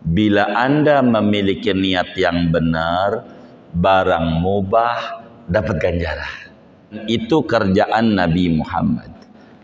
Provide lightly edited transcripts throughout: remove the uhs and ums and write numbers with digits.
Bila Anda memiliki niat yang benar, barang mubah dapat ganjaran. Itu kerjaan Nabi Muhammad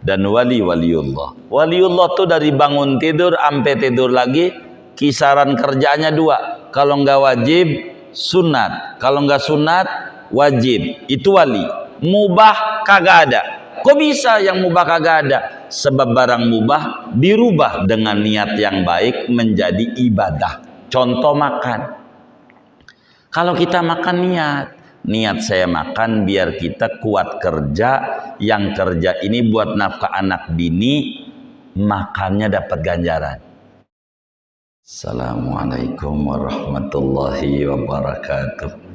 dan waliullah. Waliullah tuh dari bangun tidur sampai tidur lagi, kisaran kerjaannya 2. Kalau nggak wajib, sunat. Kalau nggak sunat, wajib. Itu wali. Mubah kagak ada. Kok bisa yang mubah kagak ada? Sebab barang mubah dirubah dengan niat yang baik menjadi ibadah. Contoh makan. Kalau kita makan niat saya makan biar kita kuat kerja, yang kerja ini buat nafkah anak bini, makannya dapat ganjaran. Assalamualaikum warahmatullahi wabarakatuh.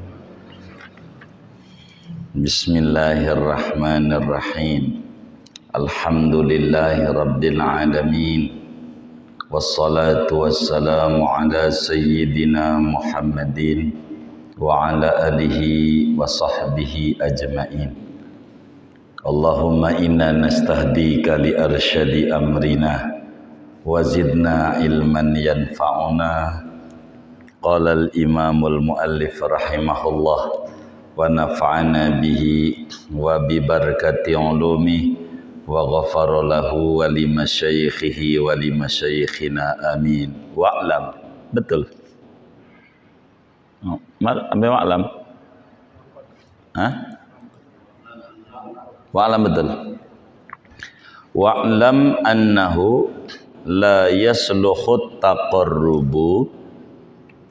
Bismillahirrahmanirrahim. Alhamdulillahi rabbil alamin. Wassalatu wassalamu ala sayyidina Muhammadin wa ala alihi wa sahbihi ajma'in. Allahumma inna nastahdika li arsyadi amrina wa zidna ilman yanfa'una. Qala al-imamul muallif rahimahullah wa nafa'ana bihi wa bi barakati ulumi wa ghafara lahu wa li masyayikhihi wa li masyayikhina amin. Wa'lam. Betul. Ambil wa'lam. Hah? Wa'lam betul. Wa'lam annahu la yasluhu taqarrubu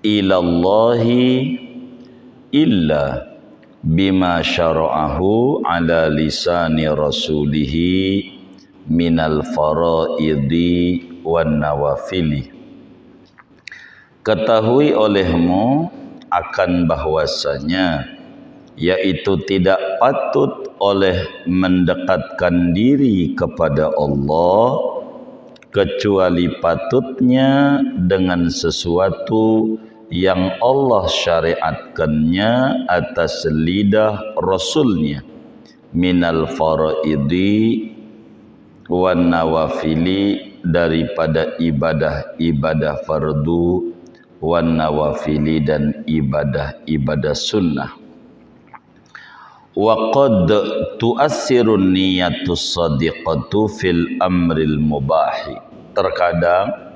ilallahi illa bima syara'ahu ala lisani rasulihi minal faraidi wan nawafili. Ketahui olehmu akan bahwasanya yaitu tidak patut oleh mendekatkan diri kepada Allah kecuali patutnya dengan sesuatu yang Allah syariatkannya atas lidah Rasulnya minal faraidi wan nawafili, daripada ibadah-ibadah fardu, wan nawafili, dan ibadah-ibadah sunnah. Wa qad tu'assirun niyatus sadiqatu fil amril mubahi. Terkadang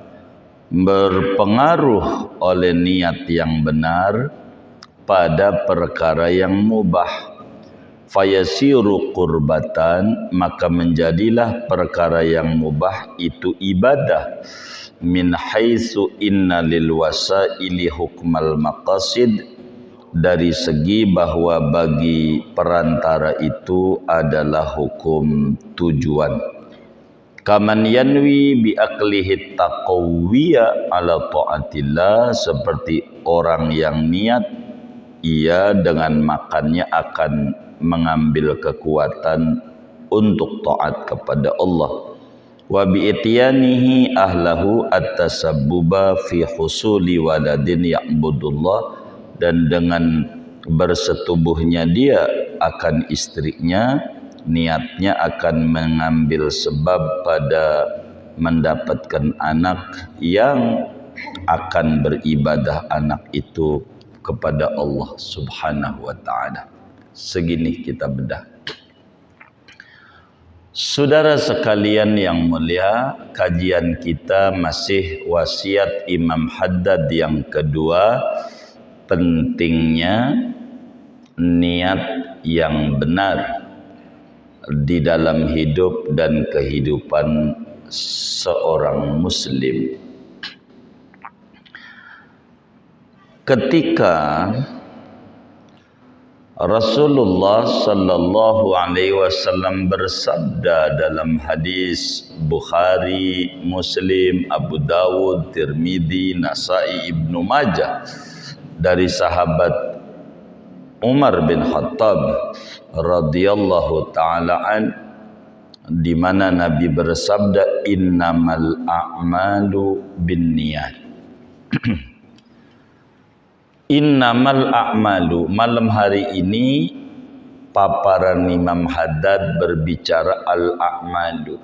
berpengaruh oleh niat yang benar pada perkara yang mubah. Fayasiru qurbatan, maka menjadilah perkara yang mubah itu ibadah. Min haitsu inna lil wasaili hukmal maqasid, dari segi bahwa bagi perantara itu adalah hukum tujuan. Kaman yanwi bi aklihi taqawwiya ala taatillah, seperti orang yang niat ia dengan makannya akan mengambil kekuatan untuk taat kepada Allah. Wa bi ityanihi ahlahu at-tasabbuba fi husuli waladin ya'budullah, dan dengan bersetubuhnya dia akan istrinya, niatnya akan mengambil sebab pada mendapatkan anak yang akan beribadah anak itu kepada Allah Subhanahu wa ta'ala. Segini kita bedah. Saudara sekalian yang mulia, kajian kita masih wasiat Imam Haddad yang kedua, pentingnya niat yang benar di dalam hidup dan kehidupan seorang muslim. Ketika Rasulullah sallallahu alaihi wasallam bersabda dalam hadis Bukhari, Muslim, Abu Dawud, Tirmidzi, Nasai, Ibnu Majah dari sahabat Umar bin Khattab radhiyallahu taala an, di mana Nabi bersabda innamal a'malu binniyat. Innamal a'malu, malam hari ini paparan Imam Haddad berbicara al-a'malu,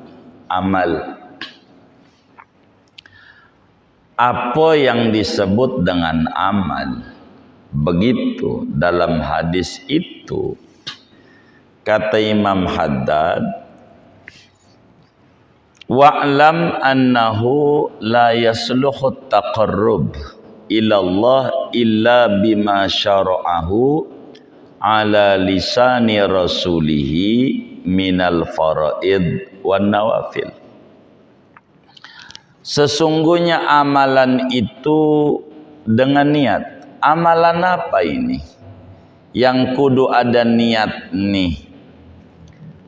amal. apa yang disebut dengan amal. Begitu dalam hadis itu kata Imam Haddad, wa'lam annahu la yasluhu taqarrub ila Allah illa bima syara'ahu ala lisani rasulihi minal faraid wan nawafil. Sesungguhnya amalan itu dengan niat. Amalan apa ini? Yang kudu ada niat nih.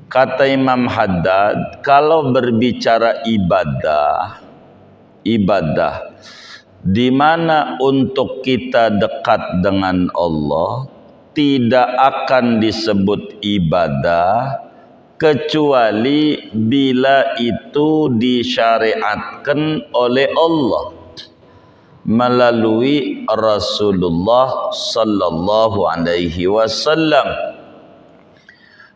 Kata Imam Haddad, kalau berbicara ibadah di mana untuk kita dekat dengan Allah tidak akan disebut ibadah kecuali bila itu disyariatkan oleh Allah melalui Rasulullah sallallahu alaihi wasallam.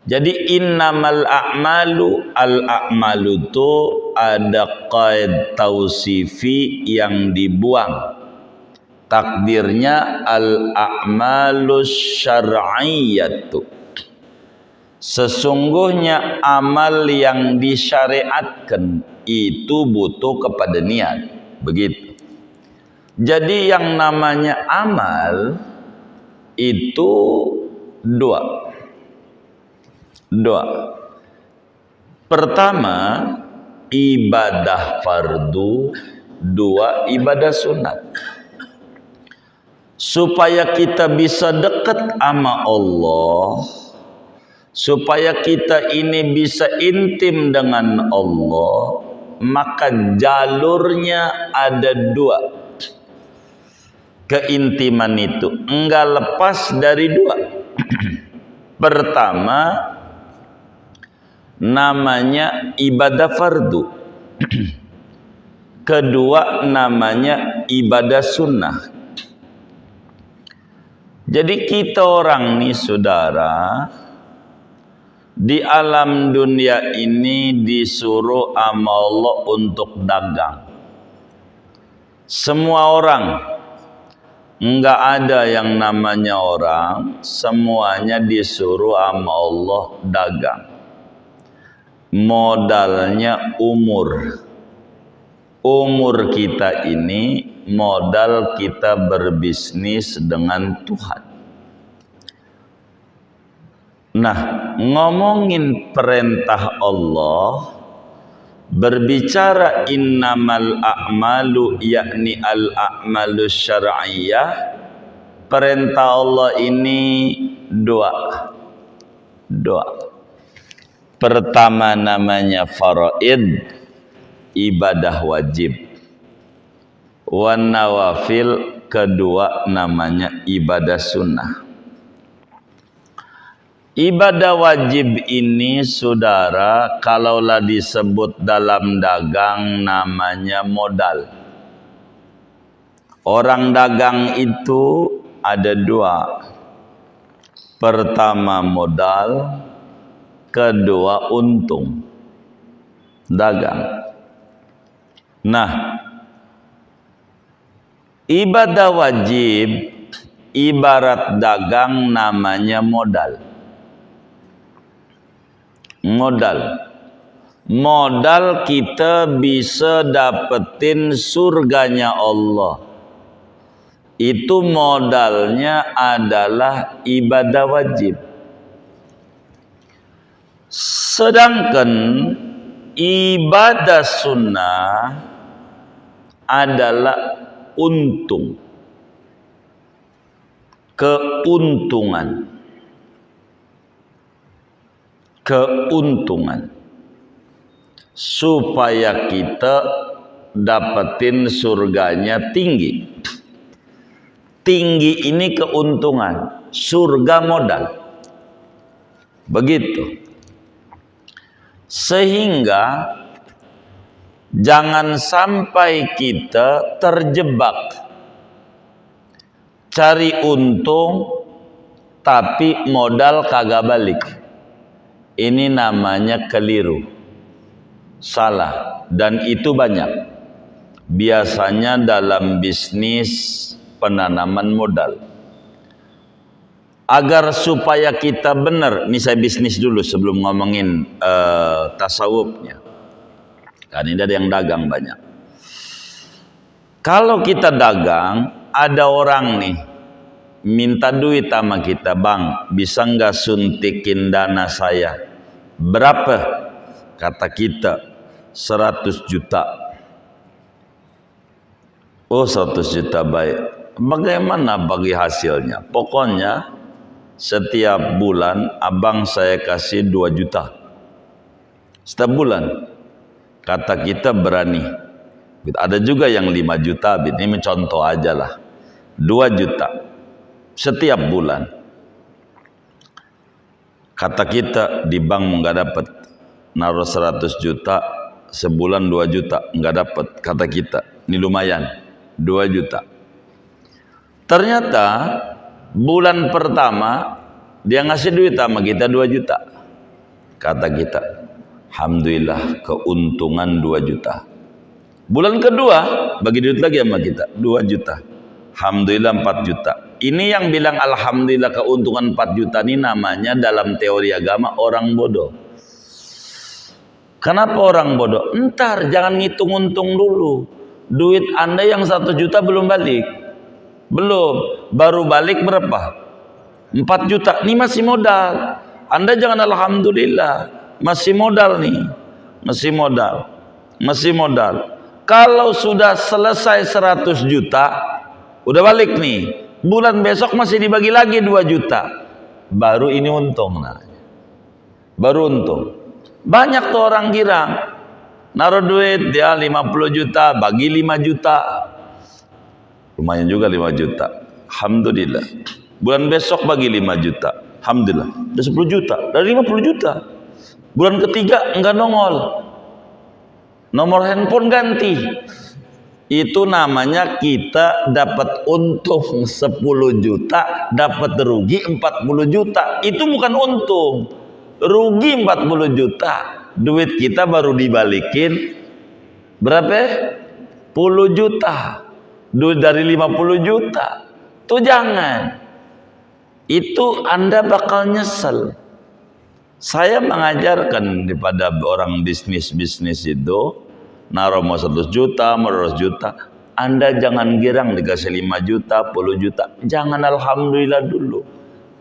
Jadi innamal a'malu, al-a'malu itu ada qaid tausifi yang dibuang. Takdirnya al-a'malu syar'iyyatu. Sesungguhnya amal yang disyariatkan itu butuh kepada niat. Begitu. Jadi yang namanya amal itu dua. Pertama, ibadah fardu. Dua, ibadah sunat. Supaya kita bisa dekat sama Allah, supaya kita ini bisa intim dengan Allah, maka jalurnya ada dua. Keintiman itu enggak lepas dari dua. Pertama, namanya ibadah fardu. Kedua, namanya ibadah sunnah. Jadi kita orang nih saudara, di alam dunia ini disuruh sama Allah untuk dagang. Semua orang, enggak ada yang namanya orang, semuanya disuruh sama Allah dagang. Modalnya umur. Umur kita ini modal kita berbisnis dengan Tuhan. Nah, ngomongin perintah Allah, berbicara innamal a'malu yakni al-a'malu syar'iyyah, perintah Allah ini dua. Pertama namanya faraid, ibadah wajib. Wan nawafil, kedua namanya ibadah sunnah. Ibadah wajib ini saudara, kalaulah disebut dalam dagang namanya modal. Orang dagang itu ada dua. Pertama modal, kedua untung. Dagang. Nah, ibadah wajib ibarat dagang namanya modal. Modal kita bisa dapetin surganya Allah. Itu modalnya adalah ibadah wajib. Sedangkan ibadah sunnah adalah untung. Keuntungan. Supaya kita dapetin surganya tinggi. Tinggi ini keuntungan, surga modal. Begitu. Sehingga jangan sampai kita terjebak cari untung tapi modal kagak balik. Ini namanya keliru, salah, dan itu banyak. biasanya dalam bisnis penanaman modal. Agar supaya kita benar, ini saya bisnis dulu sebelum ngomongin tasawufnya. Kan ini ada yang dagang banyak. Kalau kita dagang, ada orang nih minta duit sama kita, bang, bisa nggak suntikin dana saya? Berapa? Kata kita 100 juta. Oh 100 juta baik. Bagaimana bagi hasilnya? Pokoknya setiap bulan abang saya kasih 2 juta. Setiap bulan. Kata kita berani. Ada juga yang 5 juta. Ini mencontoh aja lah. 2 juta. Setiap bulan. Kata kita di bank nggak dapat. Naruh 100 juta. Sebulan 2 juta. Nggak dapat. Kata kita. Ini lumayan. 2 juta. Ternyata bulan pertama dia ngasih duit sama kita 2 juta. Kata kita, alhamdulillah keuntungan 2 juta. Bulan kedua bagi duit lagi sama kita 2 juta. Alhamdulillah 4 juta. Ini yang bilang alhamdulillah keuntungan 4 juta ini namanya dalam teori agama orang bodoh. Kenapa orang bodoh? Entar jangan ngitung untung dulu. Duit Anda yang 1 juta belum balik. Belum, baru balik berapa? 4 juta, ini masih modal. Anda jangan alhamdulillah, masih modal nih. Masih modal. Masih modal. Kalau sudah selesai 100 juta, udah balik nih. Bulan besok masih dibagi lagi 2 juta. Baru ini untung. Nah. Baru untung. Banyak tuh orang girang. Naruh duit dia 50 juta, bagi 5 juta. Lumayan juga 5 juta. Alhamdulillah. Bulan besok bagi 5 juta. Alhamdulillah. Udah 10 juta. Dari 50 juta. Bulan ketiga enggak nongol. Nomor handphone ganti. Itu namanya kita dapat untung 10 juta, dapat rugi 40 juta. Itu bukan untung. Rugi 40 juta. Duit kita baru dibalikin berapa? 10 juta. Duit dari 50 juta. Tuh jangan. Itu Anda bakal nyesel. Saya mengajarkan kepada orang bisnis-bisnis itu, naruh mau 100 juta, mau 200 juta, Anda jangan girang dikasih 5 juta, 10 juta. Jangan alhamdulillah dulu.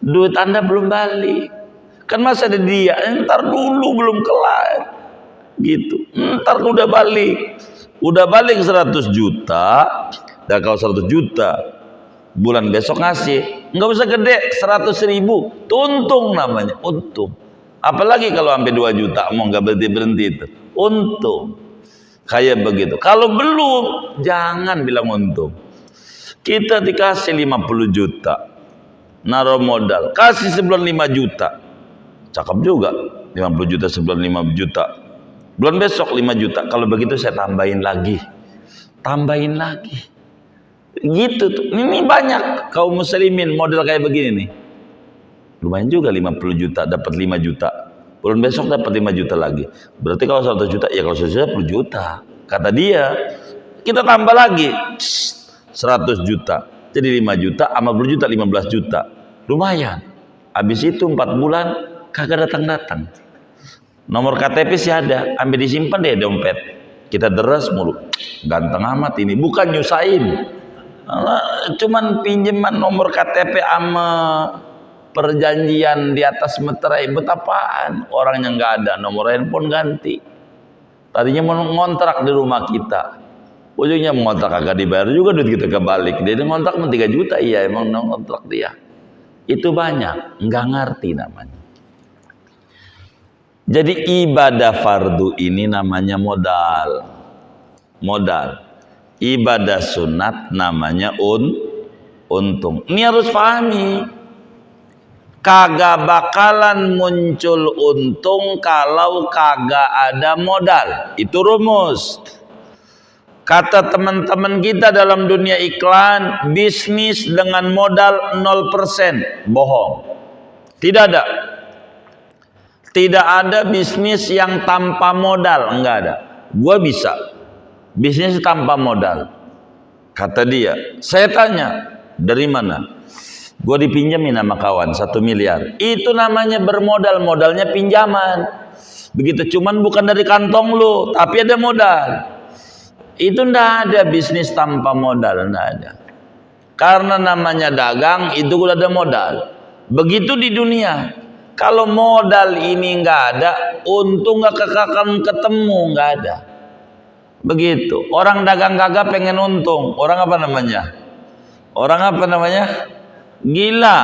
Duit Anda belum balik. Kan masa ada dia, ntar dulu belum kelar. Gitu. Ntar udah balik. Udah balik 100 juta. Dan kalau 100 juta bulan besok ngasih, nggak usah gede, 100.000, untung namanya, untung. Apalagi kalau sampai 2 juta, mau nggak berhenti itu, untung. Kayak begitu. Kalau belum, jangan bilang untung. Kita dikasih 50 juta, naruh modal, kasih sebulan 5 juta, cakep juga, 50 juta sebulan 5 juta. Bulan besok 5 juta, kalau begitu saya tambahin lagi. Gitu tuh. Ini banyak kaum muslimin model kayak begini nih. Lumayan juga 50 juta dapat 5 juta. Bulan besok dapat 5 juta lagi. Berarti kalau 100 juta, ya kalau 100 juta 10 juta. Kata dia, kita tambah lagi 100 juta. Jadi 5 juta sama 10 juta 15 juta. Lumayan. Habis itu 4 bulan kagak datang-datang. Nomor KTP sih ada, ambil disimpan deh dompet. Kita deras mulu. Ganteng amat ini, bukan nyusahin. Cuman pinjaman nomor KTP sama perjanjian di atas meterai, betapaan orangnya nggak ada, nomor handphone ganti. Tadinya mau ngontrak di rumah kita, ujungnya ngontrak kagak dibayar juga, duit kita kebalik. Dia ngontrak 3 juta, iya emang ngontrak dia. Itu banyak, nggak ngerti namanya. Jadi ibadah fardu ini namanya modal. Ibadah sunat namanya untung. Ini harus pahami. Kagak bakalan muncul untung kalau kagak ada modal. Itu rumus. Kata teman-teman kita dalam dunia iklan, bisnis dengan modal 0%. Bohong. Tidak ada. Tidak ada bisnis yang tanpa modal. Enggak ada. Gua bisa. Bisnis tanpa modal. Kata dia, saya tanya, dari mana? Gue dipinjemin sama kawan 1 miliar. Itu namanya bermodal, modalnya pinjaman. Begitu, cuman bukan dari kantong lu, tapi ada modal. Itu ndak ada bisnis tanpa modal, ndak ada. Karena namanya dagang itu udah ada modal. Begitu di dunia. Kalau modal ini nggak ada, untung nggak akan ketemu, nggak ada. Begitu. Orang dagang gagah pengen untung. Orang apa namanya? Orang apa namanya? Gila.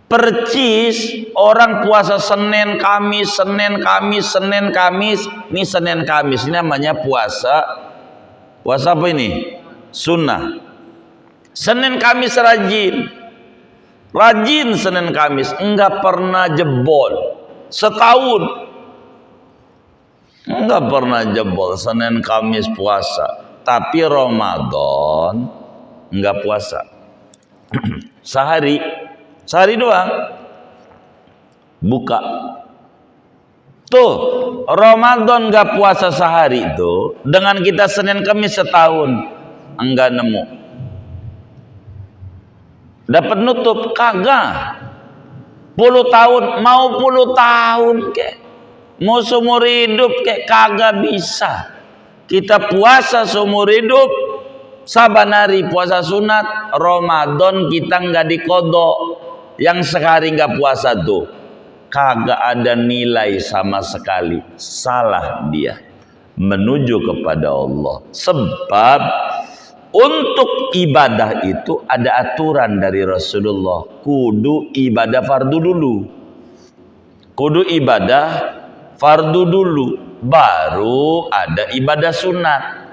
Percis orang puasa Senin, Kamis, Senin, Kamis, Senin, Kamis. Ini Senin, Kamis. Ini namanya puasa. Puasa apa ini? Sunnah. Senin, Kamis rajin. Rajin Senin, Kamis. Enggak pernah jebol. Setahun. Enggak pernah jebol Senin Kamis puasa. Tapi Ramadan enggak puasa. Sehari doang buka. Tuh, Ramadan enggak puasa sehari itu dengan kita Senin Kamis setahun enggak nemu. Dapat nutup kagak. 10 tahun, mau 10 tahun kek. Mau seumur hidup kayak kagak bisa. Kita puasa seumur hidup, saban hari puasa sunat, Ramadan kita nggak dikodok. Yang sekali nggak puasa tuh, kagak ada nilai sama sekali. Salah dia menuju kepada Allah. Sebab untuk ibadah itu ada aturan dari Rasulullah. Kudu ibadah fardu dulu. Kudu ibadah fardu dulu, baru ada ibadah sunat.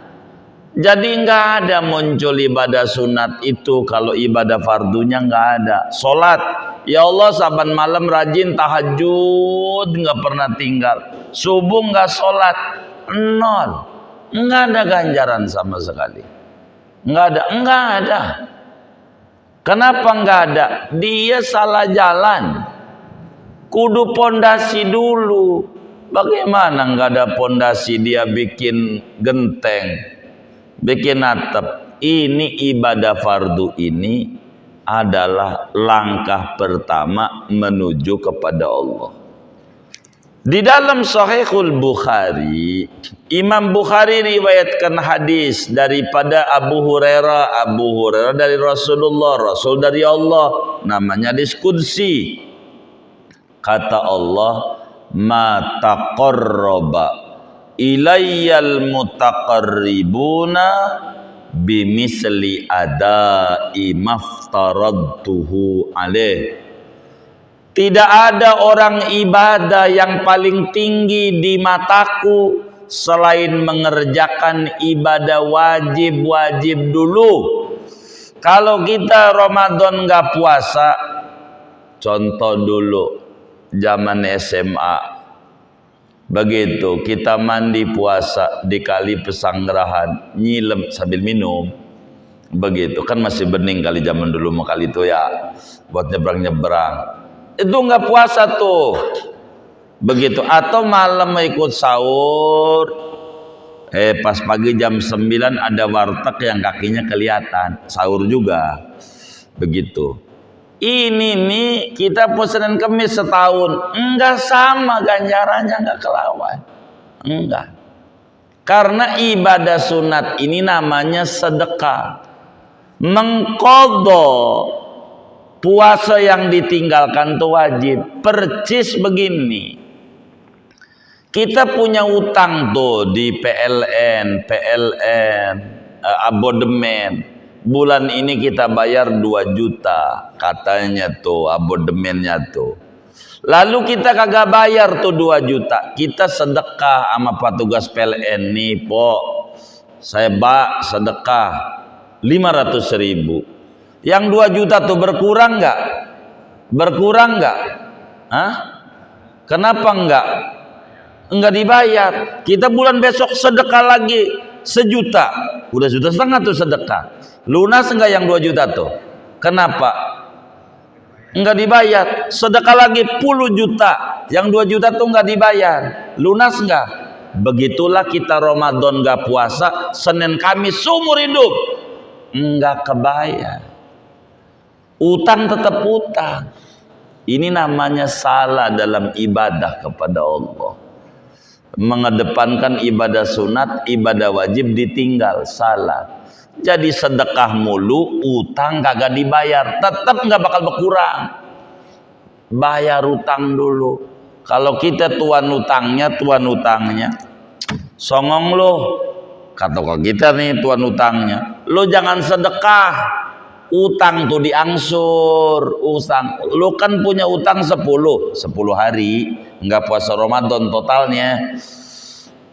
Jadi nggak ada muncul ibadah sunat itu kalau ibadah fardunya nggak ada. Sholat, ya Allah saban malam rajin tahajud nggak pernah tinggal. Subuh nggak sholat, 0, nggak ada ganjaran sama sekali. Nggak ada. Kenapa nggak ada? Dia salah jalan. Kudu pondasi dulu. Bagaimana nggak ada pondasi dia bikin genteng, bikin atap? Ini ibadah fardu ini adalah langkah pertama menuju kepada Allah. Di dalam Sahihul Bukhari, Imam Bukhari riwayatkan hadis daripada Abu Hurairah dari Rasulullah, Rasul dari Allah, namanya hadis qudsi. Kata Allah, ma taqarraba ilayyal mutaqarribuna bimisli adai maftaradtuhu alaih. Tidak ada orang ibadah yang paling tinggi di mataku selain mengerjakan ibadah wajib-wajib dulu. Kalau kita Ramadan nggak puasa, contoh dulu zaman SMA, begitu kita mandi puasa di kali Pesanggerahan, nyilem sambil minum, begitu kan masih bening kali zaman dulu mau kali itu ya, buat nyebrang-nyebrang, itu nggak puasa tuh, begitu. Atau malam ikut sahur, pas pagi jam 9 ada warteg yang kakinya kelihatan, sahur juga, begitu. Ini nih kita Senin Kamis setahun enggak sama ganjarannya, enggak kelawan, enggak. Karena ibadah sunat ini namanya sedekah, mengqadha puasa yang ditinggalkan itu wajib. Percis begini, kita punya utang tuh di PLN, abodemen. Bulan ini kita bayar 2 juta katanya tuh abodemennya tuh. Lalu kita kagak bayar tuh 2 juta. Kita sedekah sama petugas PLN nih, Po. Saya sedekah 500.000. Yang 2 juta tuh berkurang nggak? Berkurang nggak? Hah? Kenapa nggak? Nggak dibayar. Kita bulan besok sedekah lagi 1 juta. Udah 1,5 juta tuh sedekah. Lunas enggak yang 2 juta tuh? Kenapa? Enggak dibayar. Sedekah lagi 10 juta. Yang 2 juta tuh enggak dibayar. Lunas enggak? Begitulah kita Ramadan gak puasa, Senin Kamis seumur hidup enggak kebayar. Utang tetap utang. Ini namanya salah dalam ibadah kepada Allah. Mengedepankan ibadah sunat, ibadah wajib ditinggal, salah. Jadi sedekah mulu, utang kagak dibayar, tetap nggak bakal berkurang. Bayar utang dulu. Kalau kita tuan utangnya, songong lo, kata kita nih tuan utangnya, lo jangan sedekah, utang tuh diangsur, utang. Lo kan punya utang 10 hari, nggak puasa Ramadan totalnya.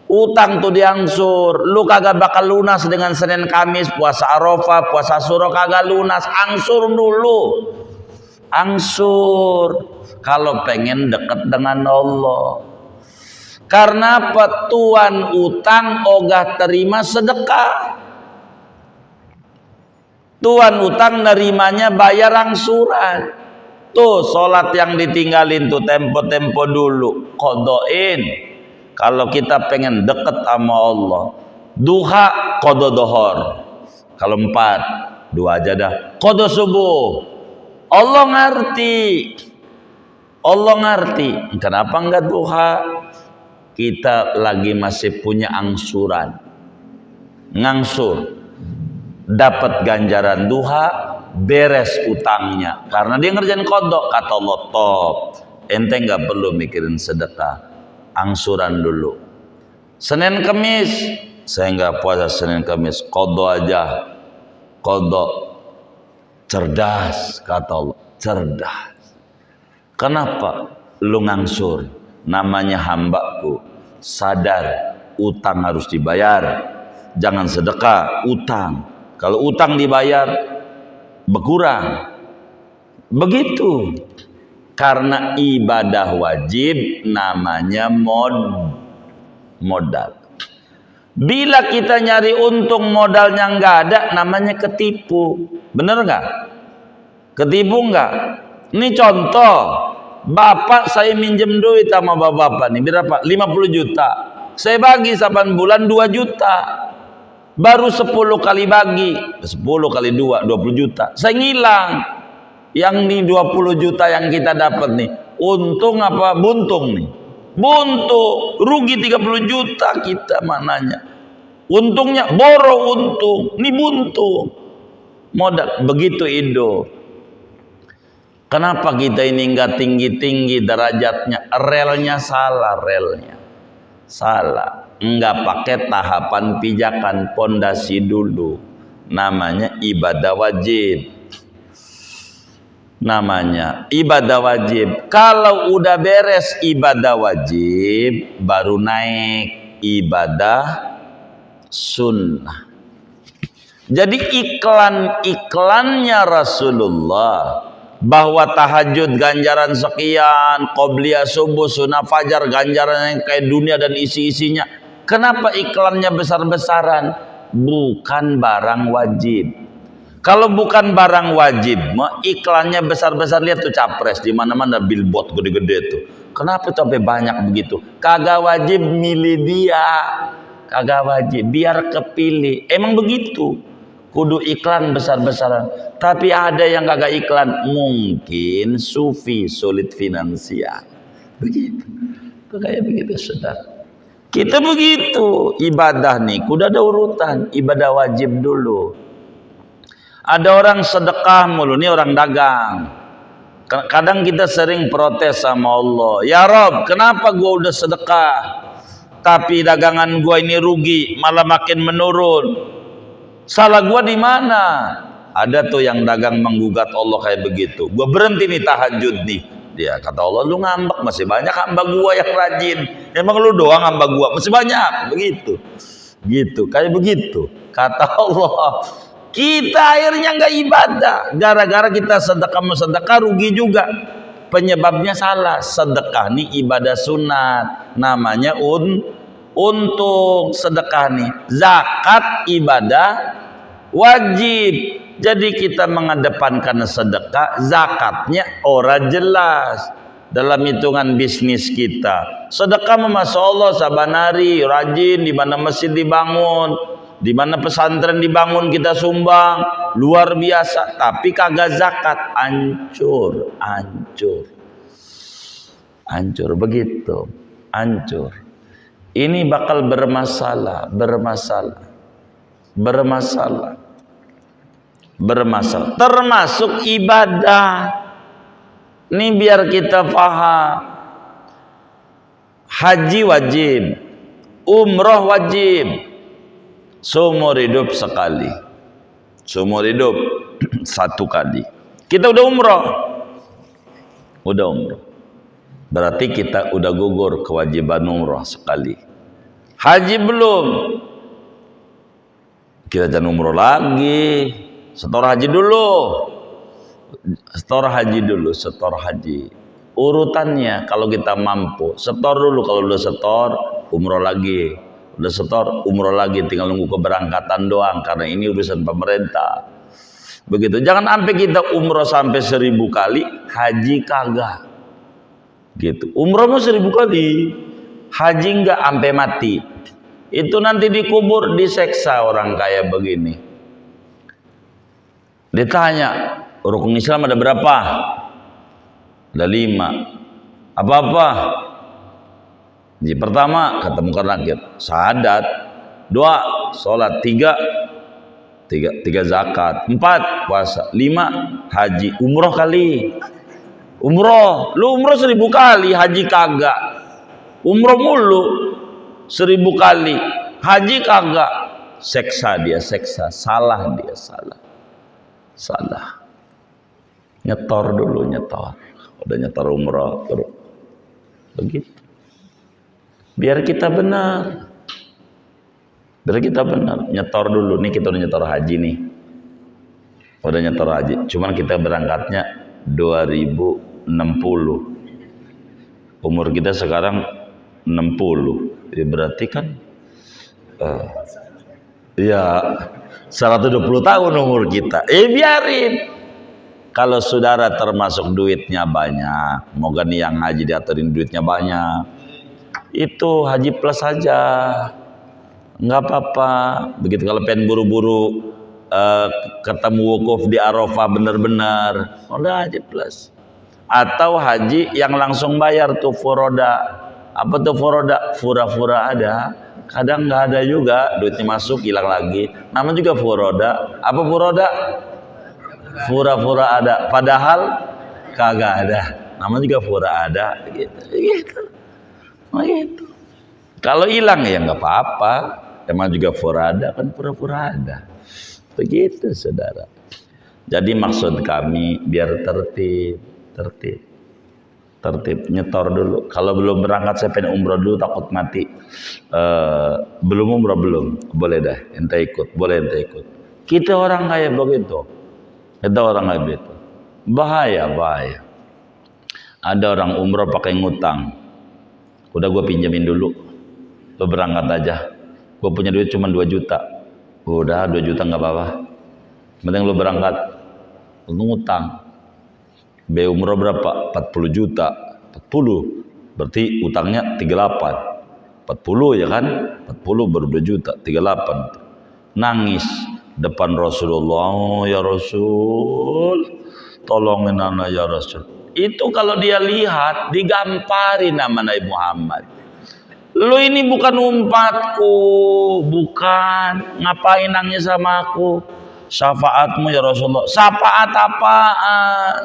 Utang tuh diangsur, lu kagak bakal lunas dengan Senin Kamis, puasa Arafah, puasa Asyura kagak lunas, angsur dulu. Angsur kalau pengen dekat dengan Allah. Karena apa? Tuan utang ogah terima sedekah. Tuan utang nerimanya bayar angsuran. Tuh sholat yang ditinggalin tuh tempo-tempo dulu, qodoin. Kalau kita pengen deket sama Allah, duha qada dohor. Kalau 4, 2 aja dah. Qada subuh. Allah ngerti. Kenapa enggak duha? Kita lagi masih punya angsuran. Ngangsur. Dapat ganjaran duha, beres utangnya. Karena dia ngerjain qada, kata Allah, top. Ente enggak perlu mikirin sedekah. Angsuran dulu. Senin Kamis saya nggak puasa, Senin Kamis qada aja, qada. Cerdas kata Allah, cerdas. Kenapa lu ngangsur? Namanya hambaku sadar utang harus dibayar. Jangan sedekah, utang. Kalau utang dibayar berkurang. Begitu. Karena ibadah wajib namanya modal. Bila kita nyari untung modalnya nggak ada, namanya ketipu. Bener nggak? Ketipu nggak? Ini contoh. Bapak saya minjem duit sama bapak nih, berapa? 50 juta. Saya bagi 8 bulan 2 juta. Baru 10 kali bagi, 10 kali 2, 20 juta. Saya ngilang. Yang nih 20 juta yang kita dapat nih, untung apa buntung nih? Buntung, rugi 30 juta kita mananya. Untungnya boro untung, ini buntung. Modal begitu Indo. Kenapa kita ini enggak tinggi-tinggi derajatnya? Relnya salah, relnya. Salah. Enggak pakai tahapan pijakan, pondasi dulu. Namanya ibadah wajib. Namanya ibadah wajib. Kalau udah beres ibadah wajib, baru naik ibadah sunnah. Jadi iklannya Rasulullah bahwa tahajud ganjaran sekian, qobliyah subuh, sunnah fajar ganjaran yang kayak dunia dan isi-isinya. Kenapa iklannya besar-besaran? Bukan barang wajib. Kalau bukan barang wajib, iklannya besar-besar. Lihat tuh capres di mana-mana billboard gede-gede tuh. Kenapa sampai banyak begitu? Kagak wajib milih dia, kagak wajib, biar kepilih. Emang begitu. Kudu iklan besar-besaran. Tapi ada yang kagak iklan, mungkin sufi sulit finansial. Begitu. Kayak begitu sudah. Kita begitu ibadah nih, kudu ada urutan. Ibadah wajib dulu. Ada orang sedekah mulu, ini orang dagang. Kadang kita sering protes sama Allah. Ya Rob, kenapa gua udah sedekah, tapi dagangan gua ini rugi, malah makin menurun. Salah gua di mana? Ada tuh yang dagang menggugat Allah kayak begitu. Gua berhenti nih tahajud nih. Dia kata Allah, lu ngambek, masih banyak hamba gua yang rajin. Emang lu doang hamba gua, masih banyak. Begitu. Gitu, kayak begitu. Kata Allah, kita akhirnya nggak ibadah. Gara-gara kita sedekah rugi juga. Penyebabnya salah. Sedekah nih ibadah sunat. Namanya untung. Sedekah nih. Zakat ibadah wajib. Jadi kita mengedepankan sedekah. Zakatnya ora jelas. dalam hitungan bisnis kita. Sedekah Masya Allah sabanari rajin, di mana masjid dibangun, di mana pesantren dibangun kita sumbang, luar biasa. Tapi kagak zakat, hancur, hancur, hancur begitu, hancur. Ini bakal bermasalah, bermasalah, bermasalah, bermasalah. Termasuk ibadah. Ini biar kita paham. Haji wajib, umroh wajib, seumur hidup sekali, seumur hidup satu kali. Kita udah umroh, berarti kita udah gugur kewajiban umroh sekali. Haji belum, kita jangan umroh lagi, setor haji dulu. Setor haji dulu, setor haji. Urutannya kalau kita mampu, setor dulu. Kalau udah setor, umroh lagi. Udah setor, umroh lagi. Tinggal nunggu keberangkatan doang. Karena ini urusan pemerintah. Begitu. Jangan sampai kita umroh sampai 1000 kali, haji kagak. Gitu. Umroh mau 1000 kali, haji enggak sampai mati. Itu nanti dikubur, diseksa orang kaya begini. Ditanya, rukun Islam ada berapa? Ada 5. Apa-apa? Jadi pertama, ketemukan rakyat. Syahadat. 2, sholat. 3 zakat. 4, puasa. 5, haji. Umroh kali. Umroh. Lu umroh 1000 kali, haji kagak. Umroh mulu 1000 kali, haji kagak. Seksa dia, seksa. Salah dia, salah. Salah. Nyetor dulu, nyetor. Udah nyetor umroh, begitu. Biar kita benar. Biar kita benar. Nyetor dulu. Nih kita udah nyetor haji nih. Udah nyetor haji. Cuman kita berangkatnya 2060. Umur kita sekarang 60. Jadi berarti kan ya 120 tahun umur kita. Biarin. Kalau saudara termasuk duitnya banyak, moga nih yang haji diaturin duitnya banyak, itu haji plus saja, nggak apa-apa. Begitu kalau pengen buru-buru ketemu wukuf di Arafah bener-bener, udah haji plus. Atau haji yang langsung bayar tuh furoda. Apa tuh furoda? Fura-fura ada, kadang nggak ada juga, duitnya masuk hilang lagi. Namanya juga furoda. Apa furoda? Fura-fura ada, padahal kagak ada. Namanya juga fura ada, gitu. Gitu. Kalau hilang ya nggak apa-apa. Emang juga fura ada, kan pura-pura ada. Begitu, saudara. Jadi maksud kami biar tertib. Nyetor dulu. Kalau belum berangkat, saya pengen umroh dulu, takut mati. Belum umroh belum, boleh dah. Ente ikut, boleh ente ikut. Kita orang kayak begitu. Kita orang kayak begitu. Bahaya. Ada orang umroh pakai ngutang. Udah gue pinjemin dulu. Lo berangkat aja. Gue punya duit cuma 2 juta. Udah 2 juta nggak apa-apa. Penting lo berangkat. Lo ngutang. Biaya umroh berapa? 40 juta. 40. Berarti utangnya 38. 40 ya kan? 40 baru 2 juta. 38. Nangis depan Rasulullah. Oh, ya Rasul, tolongin anak ya Rasul. Itu kalau dia lihat digamparin nama Nabi Muhammad. Lu ini bukan umpatku, bukan. Ngapain nangis sama aku? Syafaatmu ya Rasulullah. Syafaat apaan?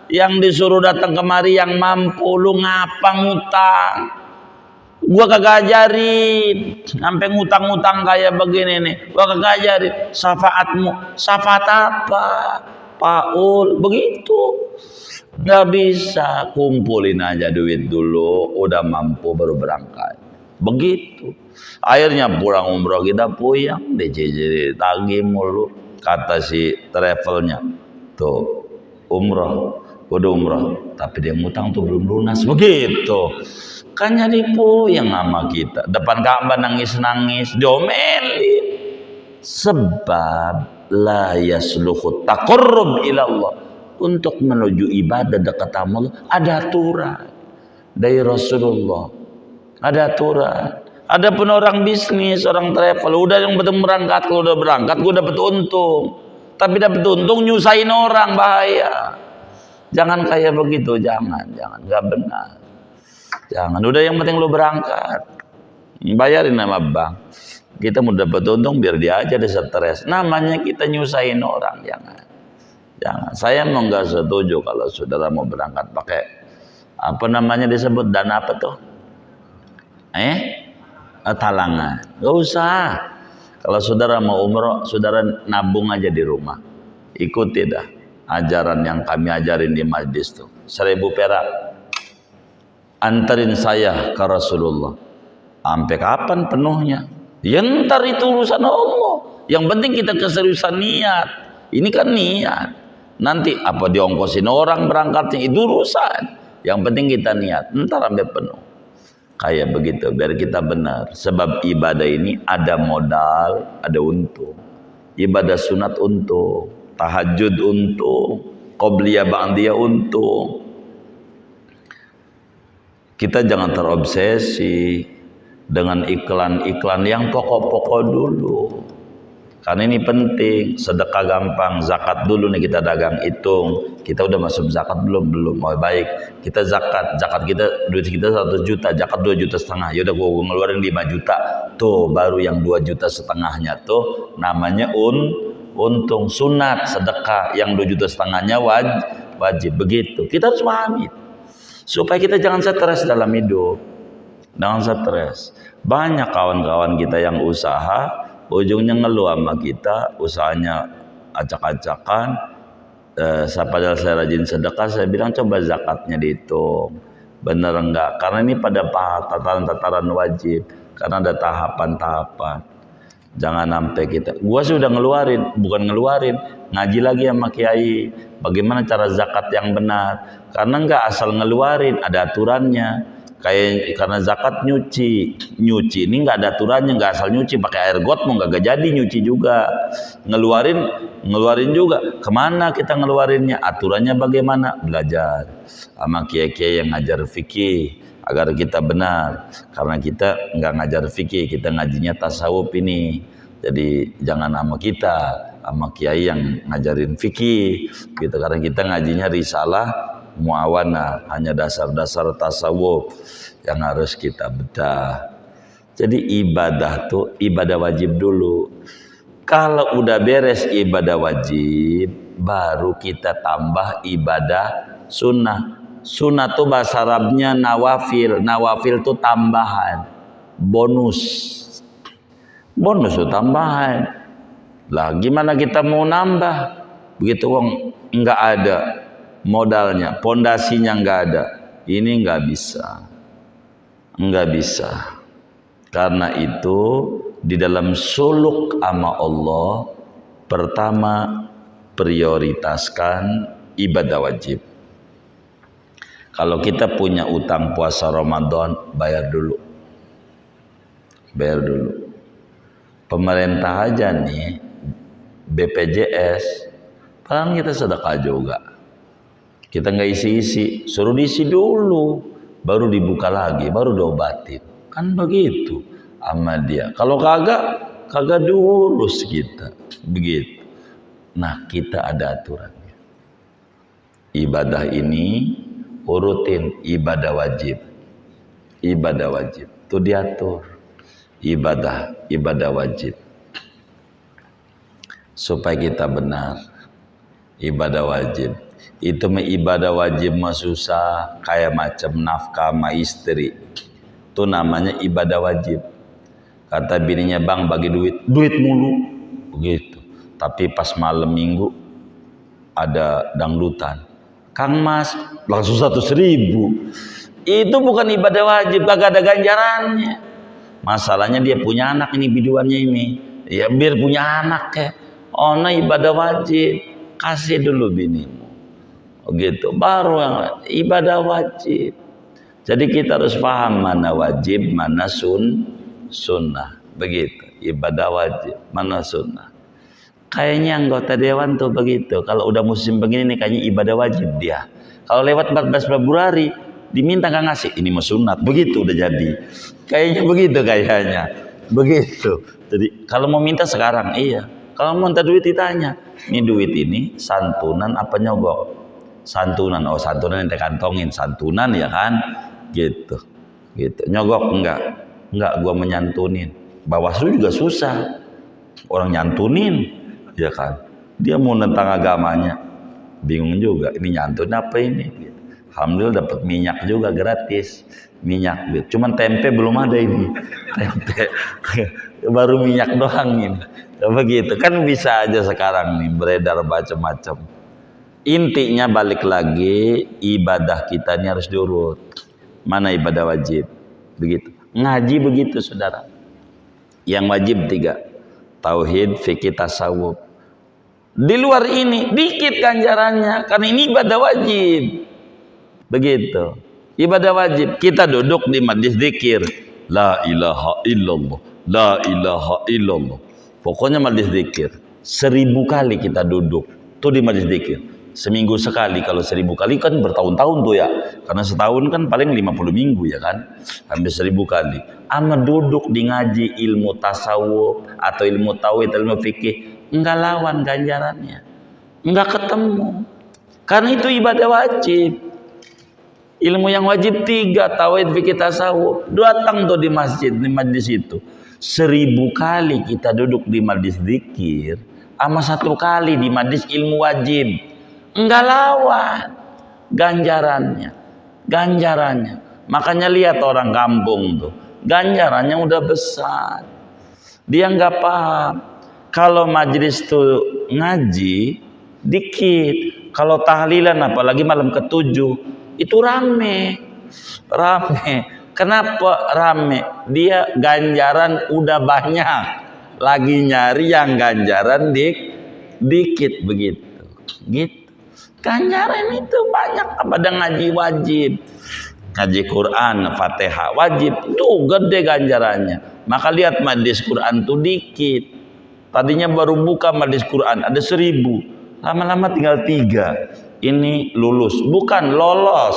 Yang disuruh datang kemari yang mampu. Lu ngapa ngutang? Gua kagak ajarin sampai ngutang-ngutang kayak begini nih. Gua kagak ajarin. Syafaatmu, syafaat apa? Paul, begitu. Nggak bisa, kumpulin aja duit dulu, udah mampu baru berangkat. Begitu. Akhirnya pulang umroh kita puyeng, dicicil tagih mulu. Kata si travelnya, tuh umroh, udah umroh, tapi dia ngutang tuh belum lunas. Begitu. Kan jadi puyeng sama kita. Depan Ka'bah nangis-nangis, diomelin. Sebab la yasluhu taqarrub ila Allah. untuk menuju ibadah dekat Allah ada aturan dari Rasulullah, ada aturan. Adapun orang bisnis, orang travel, udah yang betul berangkat, kalau udah berangkat gue dapet untung, tapi dapet untung nyusahin orang, bahaya. Jangan kayak begitu, jangan, nggak benar. Jangan, udah yang penting lu berangkat, bayarin sama bank. Kita mau dapat untung biar dia aja deh stres. Namanya kita nyusahin orang, jangan. Saya mau nggak setuju kalau saudara mau berangkat pakai apa namanya disebut dana apa tuh? Talangan. Gak usah. Kalau saudara mau umroh, saudara nabung aja di rumah. Ikuti dah ajaran yang kami ajarin di majlis tuh. 1.000 perak. Anterin saya ke Rasulullah. Sampai kapan penuhnya? Ya ntar itu urusan Allah. Yang penting kita keseriusan niat. Ini kan niat. Nanti apa diongkosin orang berangkatnya itu urusan. Yang penting kita niat. Ntar sampai penuh. Kayak begitu biar kita benar. Sebab ibadah ini ada modal, ada untung. Ibadah sunat untung, tahajud untung, qobliyah ba'diyah untung. Kita jangan terobsesi dengan iklan-iklan yang pokok-pokok dulu. Karena ini penting, sedekah gampang, zakat dulu nih kita dagang, hitung. Kita udah masuk zakat belum? Belum. Oh, baik, kita zakat kita duit kita 100 juta, zakat 2,5 juta. Ya udah gua ngeluarin 5 juta. Tuh baru yang 2,5 juta tuh namanya untung sunat sedekah, yang 2,5 juta wajib. Begitu. Kita harus pahami supaya kita jangan stres dalam hidup. Jangan stres. Banyak kawan-kawan kita yang usaha ujungnya ngeluh sama kita, usahanya acak-acakan. Padahal saya rajin sedekah, saya bilang coba zakatnya dihitung, bener enggak? Karena ini pada tataran-tataran wajib, karena ada tahapan-tahapan. Jangan sampai kita, gua sudah bukan ngeluarin, ngaji lagi sama kiai, bagaimana cara zakat yang benar. Karena enggak asal ngeluarin, ada aturannya. Karena zakat nyuci ini nggak ada aturannya, nggak asal nyuci pakai air got mau nggak jadi nyuci juga, ngeluarin juga. Kemana kita ngeluarinnya, aturannya bagaimana, belajar sama kiai-kiai yang ngajar fikih agar kita benar. Karena kita nggak ngajar fikih, kita ngajinya tasawuf ini. Jadi jangan sama kiai yang ngajarin fikih gitu, karena kita ngajinya risalah muawana, hanya dasar-dasar tasawuf yang harus kita bedah. Jadi ibadah wajib dulu. Kalau udah beres ibadah wajib, baru kita tambah ibadah sunnah. Sunnah tuh bahasa Arabnya nawafil. Nawafil tuh tambahan, bonus tuh tambahan. Lah gimana kita mau nambah? Begitu wong nggak ada modalnya, pondasinya nggak ada, ini nggak bisa. Karena itu di dalam suluk sama Allah, pertama prioritaskan ibadah wajib. Kalau kita punya utang puasa Ramadan, bayar dulu. Pemerintah aja nih, BPJS, padahal kita sedekah juga. Kita nggak isi-isi, suruh diisi dulu, baru dibuka lagi, baru diobatin. Kan begitu sama dia. Kalau kagak diurus kita, begitu. Nah, kita ada aturannya. Ibadah ini urutin ibadah wajib. Itu diatur. Ibadah wajib. Supaya kita benar. Ibadah wajib. Itu ibadah wajib mah susah, kayak macam nafkah sama istri. Itu namanya ibadah wajib. Kata bininya, bang bagi duit mulu, begitu. Tapi pas malam minggu ada dangdutan, Kang Mas langsung 100.000. Itu bukan ibadah wajib, kagak ada ganjarannya. Masalahnya dia punya anak ini, biduannya ini, ya biar punya anak ya. Nah ibadah wajib, kasih dulu binimu. Begitu, baru yang ibadah wajib. Jadi kita harus paham mana wajib, mana sunnah. Begitu, ibadah wajib, mana sunnah. Kayaknya anggota dewan tuh begitu. Kalau udah musim begini nih kayaknya ibadah wajib dia. Kalau lewat 14 Februari diminta nggak ngasih, ini mau sunat. Begitu udah jadi. Kayaknya begitu kayaknya. Begitu. Jadi kalau mau minta sekarang iya. Kalau mau minta duit ditanya, ini duit ini santunan apa nyogok? Santunan. Oh, santunan yang kantongin, santunan ya kan? Gitu. Gitu. Nyogok enggak? Enggak, gua menyantunin. Bawaslu juga susah. Orang nyantunin, ya kan? Dia mau tentang agamanya. Bingung juga, ini nyantun apa ini? Gitu. Alhamdulillah dapat minyak juga gratis. Minyak gitu. Cuman tempe belum ada ini. Tempe. Baru minyak doang ini. Begitu kan bisa aja sekarang nih beredar macam-macam. Intinya balik lagi ibadah kita ini harus diurut. Mana ibadah wajib? Begitu. Ngaji begitu saudara. Yang wajib 3. Tauhid, fikih, tasawuf. Di luar ini dikit ganjarannya karena ini ibadah wajib. Begitu. Ibadah wajib. Kita duduk di majlis zikir. La ilaha illallah. La ilaha illallah. Pokoknya majlis zikir 1000 kali kita duduk tuh di majlis zikir. Seminggu sekali. Kalau 1000 kali kan bertahun-tahun tuh ya. Karena setahun kan paling 50 minggu ya kan. Hampir 1000 kali. Ama duduk di ngaji ilmu tasawuf atau ilmu tauhid, ilmu fikih, enggak lawan ganjarannya. Enggak ketemu. Karena itu ibadah wajib. Ilmu yang wajib 3, tauhid, fikih, tasawuf. Datang tuh di masjid, di majlis itu. 1000 kali kita duduk di majlis zikir sama 1 kali di majlis ilmu wajib. Enggak lawan ganjarannya. Makanya lihat orang kampung tuh, ganjarannya udah besar. Dia enggak paham kalau majlis tuh ngaji dikit, kalau tahlilan apalagi malam ke-7 itu rame. Kenapa rame? Dia ganjaran udah banyak, lagi nyari yang ganjaran dikit begitu. Gitu. Ganjaran itu banyak pada ngaji wajib. Ngaji Quran, Fatihah wajib, tuh gede ganjarannya. Maka lihat majlis Quran tuh dikit. Tadinya baru buka majlis Quran ada 1000, lama-lama tinggal 3. Ini lulus, bukan lolos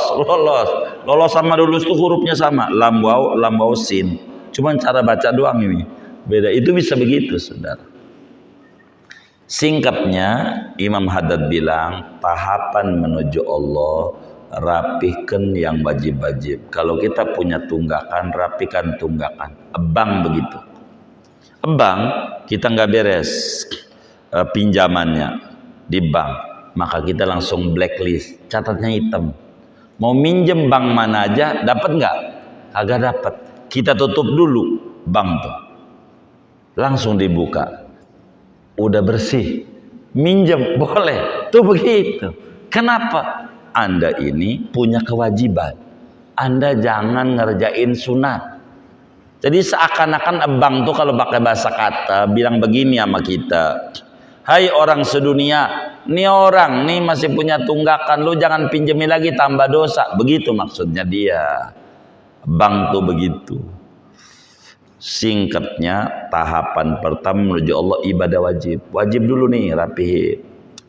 sama lulus tuh hurufnya sama, lam waw sin, cuman cara baca doang ini beda. Itu bisa begitu saudara. Singkatnya Imam Haddad bilang tahapan menuju Allah, rapihkan yang wajib-wajib. Kalau kita punya tunggakan, rapihkan tunggakan. Ebang begitu, ebang kita nggak beres pinjamannya di bank, maka kita langsung blacklist, catatnya hitam. Mau minjem bank mana aja dapat nggak? Agak dapat. Kita tutup dulu bank tuh, langsung dibuka, udah bersih, minjem boleh. Tuh begitu. Kenapa? Anda ini punya kewajiban. Anda jangan ngerjain sunat. Jadi seakan-akan bank tuh kalau pakai bahasa kata bilang begini sama kita, hai orang sedunia, nih orang nih masih punya tunggakan, lu jangan pinjemin lagi tambah dosa. Begitu maksudnya dia. Bank tuh begitu. Singkatnya tahapan pertama menuju Allah ibadah wajib. Wajib dulu nih rapihin.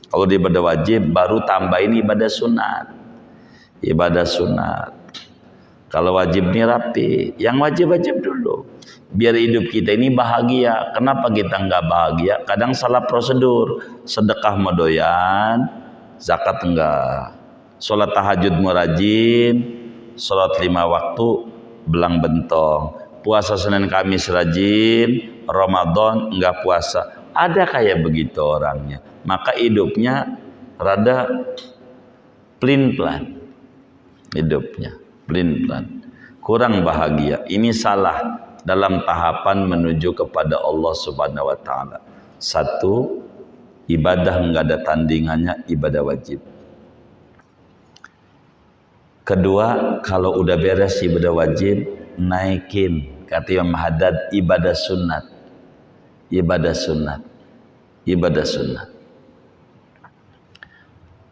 Kalau di ibadah wajib baru tambahin ibadah sunat. Ibadah sunat. Kalau wajib nih rapi, yang wajib-wajib dulu. Biar hidup kita ini bahagia. Kenapa kita nggak bahagia? Kadang salah prosedur. Sedekah mau doyan, zakat enggak. Sholat tahajud mau rajin, sholat 5 waktu belang bentong. Puasa Senin Kamis rajin, Ramadan enggak puasa. Ada kayak begitu orangnya. Maka hidupnya rada plin-plan. Hidupnya plin-plan. Kurang bahagia. Ini salah dalam tahapan menuju kepada Allah Subhanahu wa taala. 1, ibadah enggak ada tandingannya, ibadah wajib. 2, kalau udah beres ibadah wajib, naikin, kata Imam Haddad, ibadah sunat. Ibadah sunat. Ibadah sunat.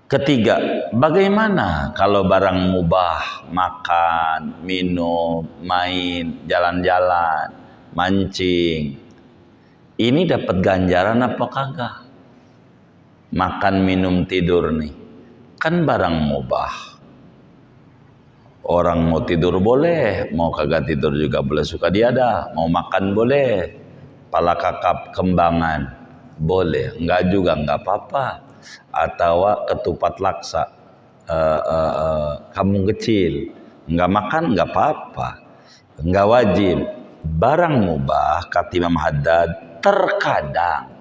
3, bagaimana kalau barang mubah, makan, minum, main, jalan-jalan, mancing, ini dapat ganjaran apa kagak? makan, minum, tidur nih kan barang mubah. Orang mau tidur boleh, mau kagak tidur juga boleh, suka dia dah. Mau makan boleh, pala kakap kembangan boleh, enggak juga enggak apa-apa. Atau ketupat laksa kampung kecil, enggak makan enggak apa-apa, enggak wajib. Barang mubah kata Imam Haddad, terkadang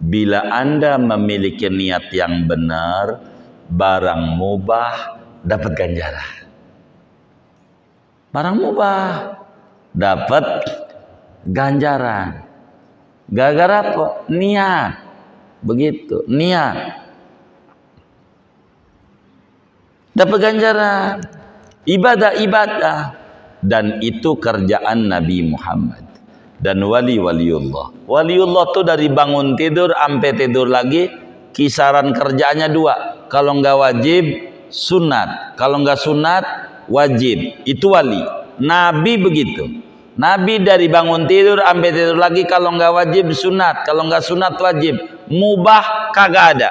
bila Anda memiliki niat yang benar, barang mubah dapat ganjaran. Barang mubah dapat ganjaran. Gara-gara apa? Niat. Begitu, niat. Dapat ganjaran. Ibadah-ibadah. Dan itu kerjaan Nabi Muhammad. Dan wali-waliullah. Waliullah tuh dari bangun tidur sampai tidur lagi, kisaran kerjaannya 2. Kalau enggak wajib, sunat. Kalau enggak sunat, wajib. Itu wali. Nabi begitu. Nabi dari bangun tidur sampai tidur lagi, kalau enggak wajib sunat, kalau enggak sunat wajib. Mubah kagak ada.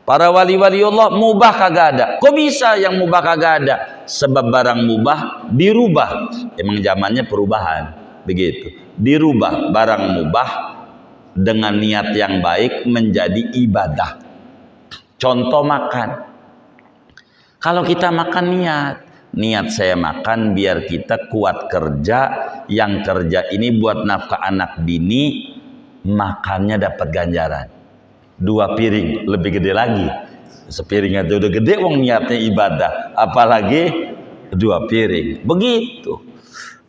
Para wali-wali Allah mubah kagak ada. Kok bisa yang mubah kagak ada? Sebab barang mubah dirubah. Emang zamannya perubahan. Begitu. Dirubah barang mubah dengan niat yang baik menjadi ibadah. Contoh makan. Kalau kita makan niat saya makan biar kita kuat kerja, yang kerja ini buat nafkah anak bini, makannya dapat ganjaran. 2 piring, lebih gede lagi. Sepiring aja udah gede, wong niatnya ibadah, apalagi 2 piring. Begitu.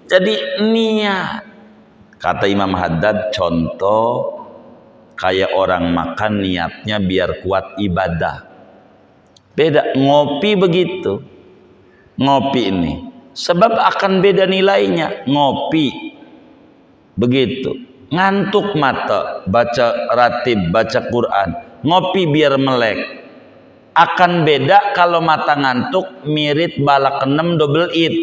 Jadi niat. Kata Imam Haddad, contoh kayak orang makan niatnya biar kuat ibadah. Beda ngopi begitu. Ngopi ini sebab akan beda nilainya. Ngopi begitu, ngantuk mata, baca ratib, baca Quran, ngopi biar melek. Akan beda kalau mata ngantuk, mirip balak 6 double it.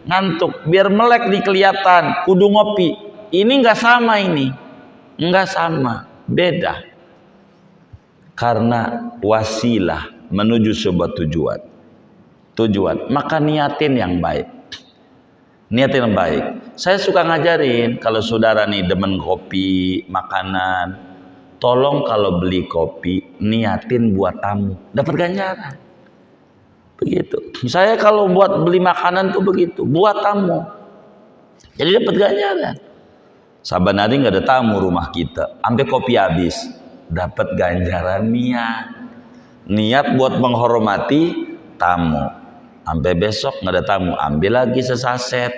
Ngantuk biar melek dikelihatan, kudu ngopi. Ini enggak sama, ini enggak sama, beda. Karena wasilah menuju sebuah tujuan, maka niatin yang baik. Niatin yang baik. Saya suka ngajarin, kalau saudara nih demen kopi, makanan, tolong kalau beli kopi, niatin buat tamu, dapat ganjaran. Begitu. Saya kalau buat beli makanan tuh begitu, buat tamu. Jadi dapat ganjaran. Saban hari nggak ada tamu rumah kita, sampai kopi habis, dapat ganjaran niat. Niat buat menghormati tamu. Sampai besok nggak ada tamu, ambil lagi sesaset.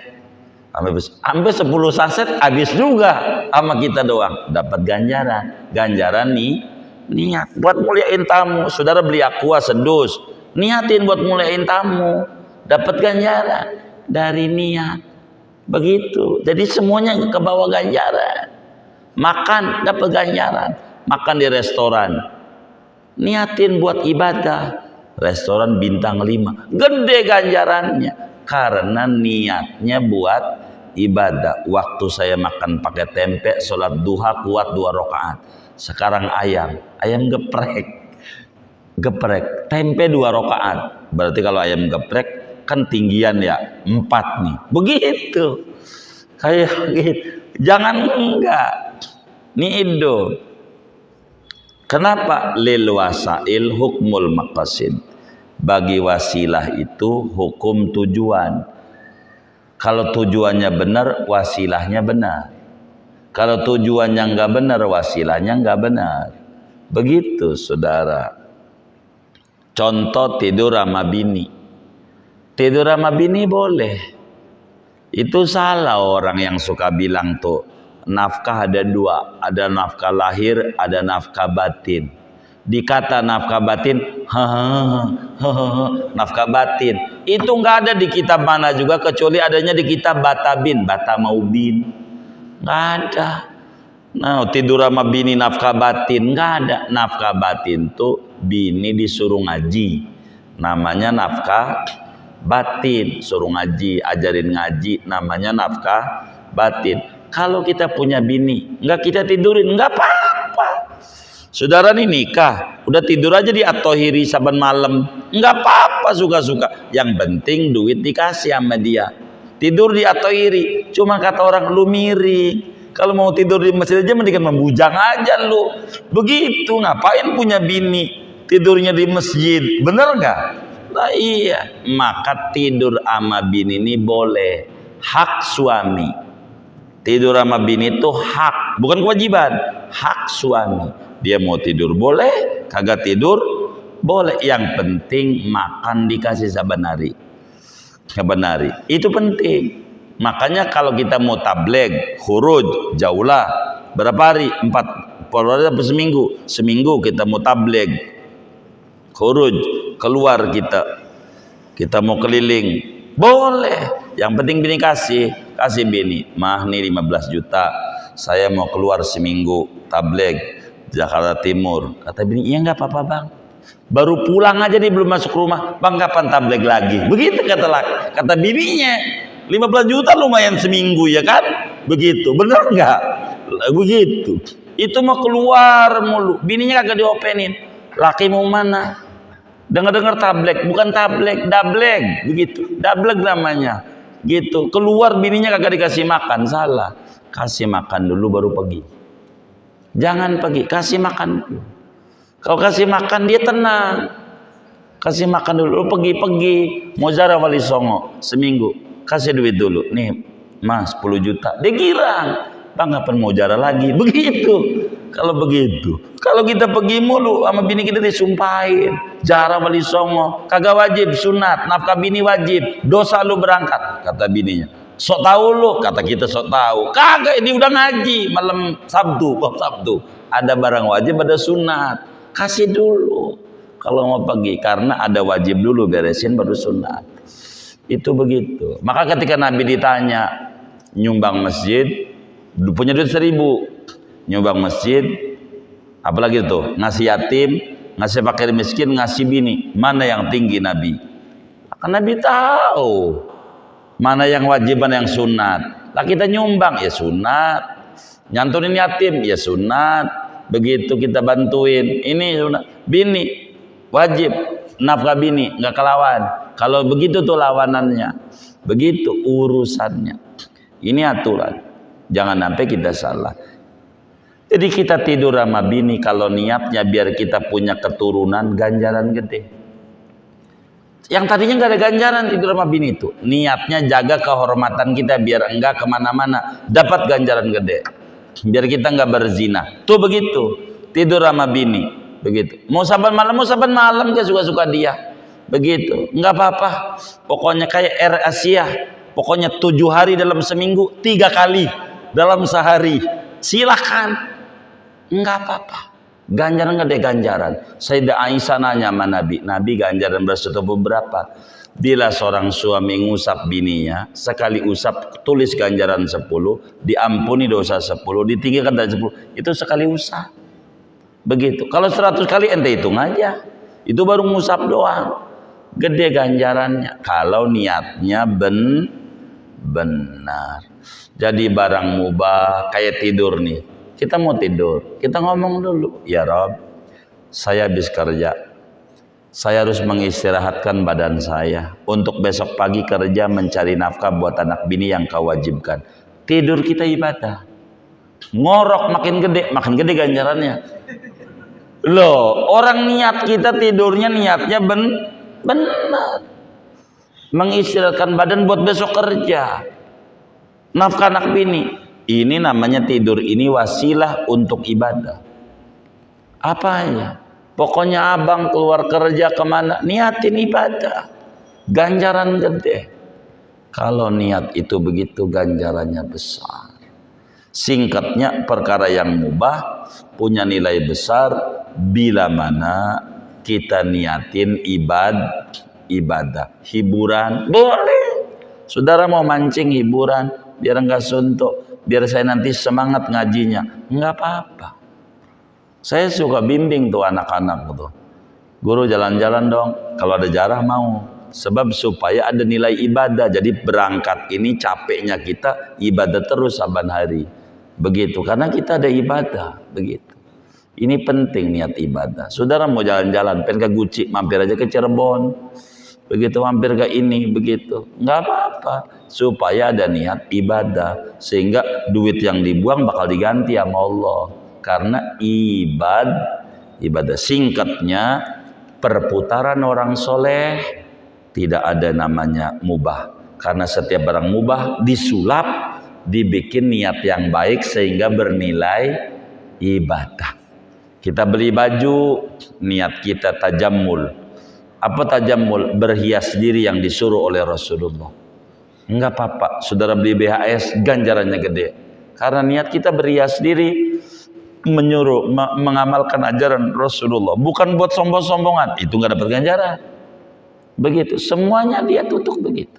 Sampai 10 saset habis juga sama kita doang, dapat ganjaran. Ganjaran nih niat buat muliain tamu. Saudara beli aqua sedus, niatin buat muliain tamu, dapat ganjaran dari niat. Begitu. Jadi semuanya ke bawah ganjaran. Makan dapat ganjaran. Makan di restoran, niatin buat ibadah. Restoran bintang 5, gede ganjarannya karena niatnya buat ibadah. Waktu saya makan pakai tempe, sholat duha kuat 2 rakaat. Sekarang ayam geprek tempe 2 rakaat. Berarti kalau ayam geprek kan tinggian ya 4 nih. Begitu. Kayak gitu. Jangan enggak. Niido. Kenapa? Lil wasail hukmul maqasid. Bagi wasilah itu hukum tujuan. Kalau tujuannya benar, wasilahnya benar. Kalau tujuannya enggak benar, wasilahnya enggak benar. Begitu saudara. Contoh tidur sama bini. Tidur sama bini boleh. Itu salah orang yang suka bilang tuh, nafkah ada 2, ada nafkah lahir, ada nafkah batin. Dikata nafkah batin, nafkah batin itu nggak ada di kitab mana juga, kecuali adanya di kitab Batabin, Batamaubin, nggak ada. Nah, tidur sama bini nafkah batin nggak ada. Nafkah batin tuh bini disuruh ngaji, namanya nafkah batin. Suruh ngaji, ajarin ngaji, namanya nafkah batin. Kalau kita punya bini nggak kita tidurin, nggak apa-apa. Saudara nih nikah, udah tidur aja di at-tohiri saban malam, nggak apa-apa, suka-suka. Yang penting duit dikasih sama dia. Tidur di at-tohiri, cuma kata orang lu miring. Kalau mau tidur di masjid aja mendingan membujang aja lu. Begitu, ngapain punya bini tidurnya di masjid, bener nggak? Nah iya, maka tidur sama bini ini boleh, hak suami. Tidur sama bini itu hak, bukan kewajiban, hak suami. Dia mau tidur boleh, kagak tidur boleh. Yang penting makan dikasih saban hari. Saban hari itu penting. Makanya kalau kita mau tabligh, khuruj, jaulah berapa hari? 4 hari apa seminggu? Seminggu kita mau tabligh, khuruj, keluar kita mau keliling, boleh. Yang penting bini kasih bini, mah nih 15 juta, saya mau keluar seminggu tabligh Jakarta Timur. Kata bini, iya nggak apa-apa bang, baru pulang aja nih, belum masuk rumah. Bang kapan tabligh lagi? Begitu kata bininya. 15 juta lumayan seminggu ya kan? Begitu, bener nggak? Begitu. Itu mau keluar mulu, bininya kagak diopenin. Laki mau mana? Dengar tabligh, bukan tabligh, dableng, begitu. Dableng namanya. Gitu. Keluar bininya kagak dikasih makan, salah. Kasih makan dulu baru pergi. Jangan pergi, kasih makan dulu. Kalau kasih makan dia tenang. Kasih makan dulu, pergi. Mau ziarah Wali Songo seminggu, kasih duit dulu. Nih, Mas 10 juta. Dia girang. Bang kapan mau ziarah lagi? Begitu. Kalau begitu, kalau kita pergi mulu sama bini kita disumpahin ziarah Wali Songo, kagak wajib, sunat, nafkah bini wajib, dosa lu berangkat, kata bininya. Sok tahu lu, kata kita sok tahu. Kagak, ini udah ngaji malam Sabtu, ada barang wajib, ada sunat, kasih dulu kalau mau pergi, karena ada wajib dulu beresin baru sunat. Itu begitu. Maka ketika Nabi ditanya nyumbang masjid, punya duit 1000, nyumbang masjid, apalagi tuh ngasih yatim, ngasih fakir miskin, ngasih bini, mana yang tinggi Nabi? Karena Nabi tahu mana yang wajiban, yang sunat. Lah kita nyumbang ya sunat, nyantunin yatim ya sunat, begitu kita bantuin ini sunat. Bini wajib nafkah bini, nggak kelawan. Kalau begitu tuh lawanannya, begitu urusannya. Ini aturan, jangan sampai kita salah. Jadi kita tidur sama bini kalau niatnya biar kita punya keturunan, ganjaran gede. Yang tadinya nggak ada ganjaran tidur sama bini itu, niatnya jaga kehormatan kita biar enggak kemana-mana, dapat ganjaran gede. Biar kita nggak berzina. Tuh begitu, tidur sama bini, begitu. Mau saban malam dia suka-suka dia, begitu. Nggak apa-apa. Pokoknya kayak Air Asia, pokoknya 7 hari dalam seminggu, 3 kali dalam sehari, silakan. Enggak apa-apa, ganjaran gede ganjaran. Sayyidah Aisyah nanya sama Nabi ganjaran berapa berapa? Bila seorang suami ngusap bininya, sekali usap tulis ganjaran 10, diampuni dosa 10, ditinggikan dari 10, itu sekali usap. Begitu. Kalau 100 kali ente hitung aja, itu baru ngusap doang. Gede ganjarannya kalau niatnya benar. Jadi barang mubah kayak tidur nih. Kita mau tidur, kita ngomong dulu, ya Rob, saya habis kerja, saya harus mengistirahatkan badan saya untuk besok pagi kerja mencari nafkah buat anak bini yang kau wajibkan. Tidur kita ibadah. Ngorok makin gede ganjarannya. Loh, orang niat kita tidurnya niatnya benar. Mengistirahatkan badan buat besok kerja. Nafkah anak bini. Ini namanya tidur, ini wasilah untuk ibadah. Apa ya? Pokoknya abang keluar kerja kemana, niatin ibadah. Ganjaran gede. Kalau niat itu begitu, ganjarannya besar. Singkatnya, perkara yang mubah punya nilai besar bila mana kita niatin ibadah. Hiburan boleh. Saudara mau mancing hiburan biar enggak suntuk, biar saya nanti semangat ngajinya, enggak apa-apa. Saya suka bimbing tuh anak-anak tuh, guru jalan-jalan dong, kalau ada jarah mau, sebab supaya ada nilai ibadah. Jadi berangkat ini capeknya kita ibadah terus saban hari, begitu, karena kita ada ibadah, begitu. Ini penting niat ibadah. Saudara mau jalan-jalan, pengen ke Guci, mampir aja ke Cirebon. Begitu mampir ke ini, begitu. Nggak apa-apa. Supaya ada niat ibadah. Sehingga duit yang dibuang bakal diganti sama Allah. Karena ibadah. Singkatnya, perputaran orang soleh tidak ada namanya mubah. Karena setiap barang mubah disulap, dibikin niat yang baik sehingga bernilai ibadah. Kita beli baju, niat kita tajammul. Apa tajammul? Berhias diri yang disuruh oleh Rasulullah. Enggak apa-apa, saudara beli BHS, ganjarannya gede. Karena niat kita berhias diri, menyuruh, mengamalkan ajaran Rasulullah. Bukan buat sombong-sombongan, itu enggak dapat ganjaran. Begitu, semuanya dia tutup begitu.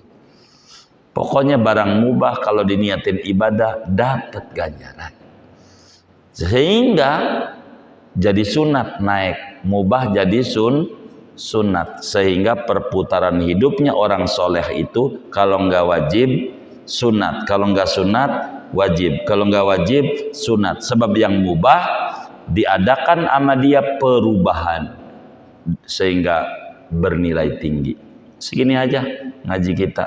Pokoknya barang mubah kalau diniatin ibadah, dapat ganjaran. Sehingga jadi sunat naik, mubah jadi sunat, sehingga perputaran hidupnya orang soleh itu kalau nggak wajib sunat, kalau nggak sunat wajib, kalau nggak wajib sunat. Sebab yang mubah diadakan sama dia perubahan sehingga bernilai tinggi. Segini aja ngaji kita.